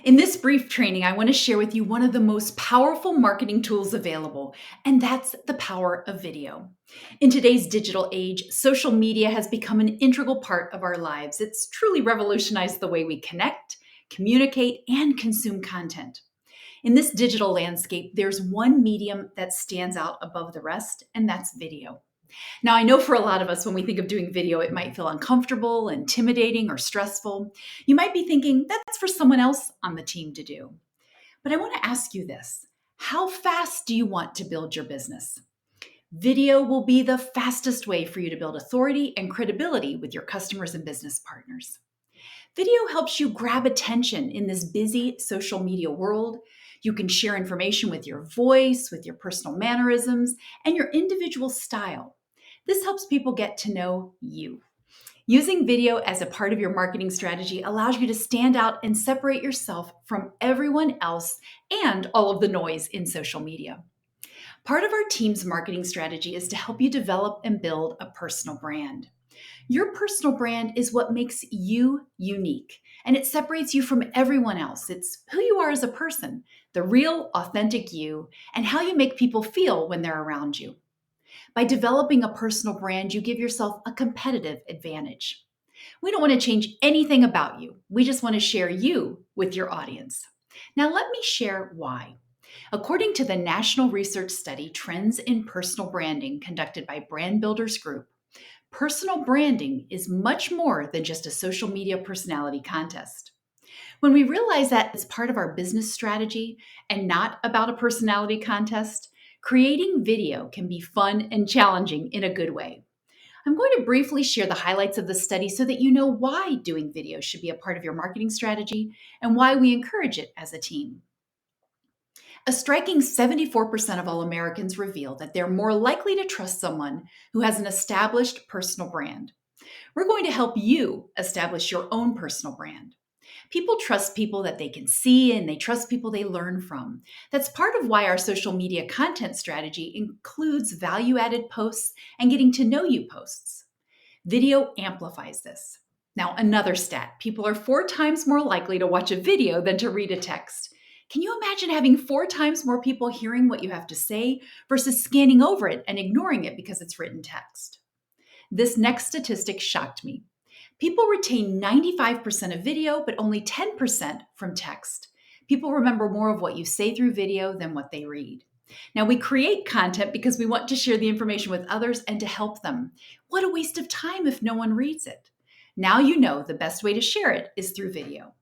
In this brief training, I want to share with you one of the most powerful marketing tools available, and that's the power of video. In today's digital age, social media has become an integral part of our lives. It's truly revolutionized the way we connect, communicate, and consume content. In this digital landscape, there's one medium that stands out above the rest, and that's video. Now, I know for a lot of us, when we think of doing video, it might feel uncomfortable, intimidating, or stressful. You might be thinking that's for someone else on the team to do. But I want to ask you this: how fast do you want to build your business? Video will be the fastest way for you to build authority and credibility with your customers and business partners. Video helps you grab attention in this busy social media world. You can share information with your voice, with your personal mannerisms, and your individual style. This helps people get to know you. Using video as a part of your marketing strategy allows you to stand out and separate yourself from everyone else and all of the noise in social media. Part of our team's marketing strategy is to help you develop and build a personal brand. Your personal brand is what makes you unique, and it separates you from everyone else. It's who you are as a person, the real, authentic you, and how you make people feel when they're around you. By developing a personal brand, you give yourself a competitive advantage. We don't want to change anything about you. We just want to share you with your audience. Now, let me share why. According to the national research study Trends in Personal Branding conducted by Brand Builders Group, personal branding is much more than just a social media personality contest. When we realize that it's part of our business strategy and not about a personality contest, creating video can be fun and challenging in a good way. I'm going to briefly share the highlights of the study so that you know why doing video should be a part of your marketing strategy and why we encourage it as a team. A striking 74% of all Americans reveal that they're more likely to trust someone who has an established personal brand. We're going to help you establish your own personal brand. People trust people that they can see, and they trust people they learn from. That's part of why our social media content strategy includes value added posts and getting to know you posts. Video amplifies this. Now, another stat: people are 4 times more likely to watch a video than to read a text. Can you imagine having 4 times more people hearing what you have to say versus scanning over it and ignoring it because it's written text? This next statistic shocked me. People retain 95% of video, but only 10% from text. People remember more of what you say through video than what they read. Now, we create content because we want to share the information with others and to help them. What a waste of time if no one reads it. Now you know the best way to share it is through video.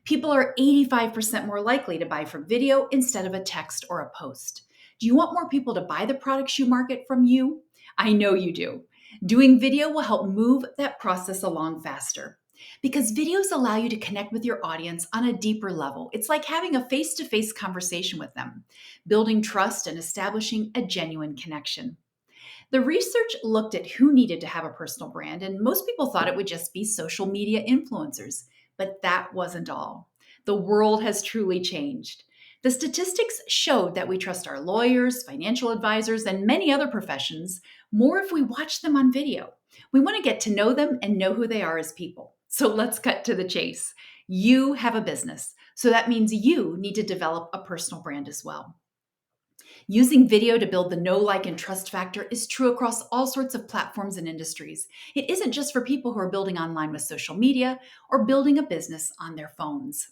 People are 85% more likely to buy from video instead of a text or a post. Do you want more people to buy the products you market from you? I know you do. Doing video will help move that process along faster because videos allow you to connect with your audience on a deeper level. It's like having a face to face conversation with them, building trust and establishing a genuine connection. The research looked at who needed to have a personal brand, and most people thought it would just be social media influencers, but that wasn't all. The world has truly changed. The statistics showed that we trust our lawyers, financial advisors, and many other professions more if we watch them on video. We want to get to know them and know who they are as people. So let's cut to the chase. You have a business, so that means you need to develop a personal brand as well. Using video to build the know, like, and trust factor is true across all sorts of platforms and industries. It isn't just for people who are building online with social media or building a business on their phones.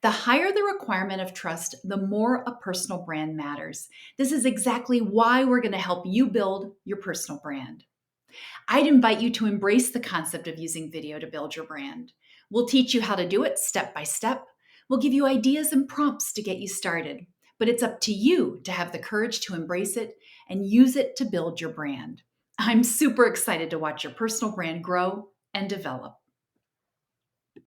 The higher the requirement of trust, the more a personal brand matters. This is exactly why we're going to help you build your personal brand. I'd invite you to embrace the concept of using video to build your brand. We'll teach you how to do it step by step. We'll give you ideas and prompts to get you started. But it's up to you to have the courage to embrace it and use it to build your brand. I'm super excited to watch your personal brand grow and develop.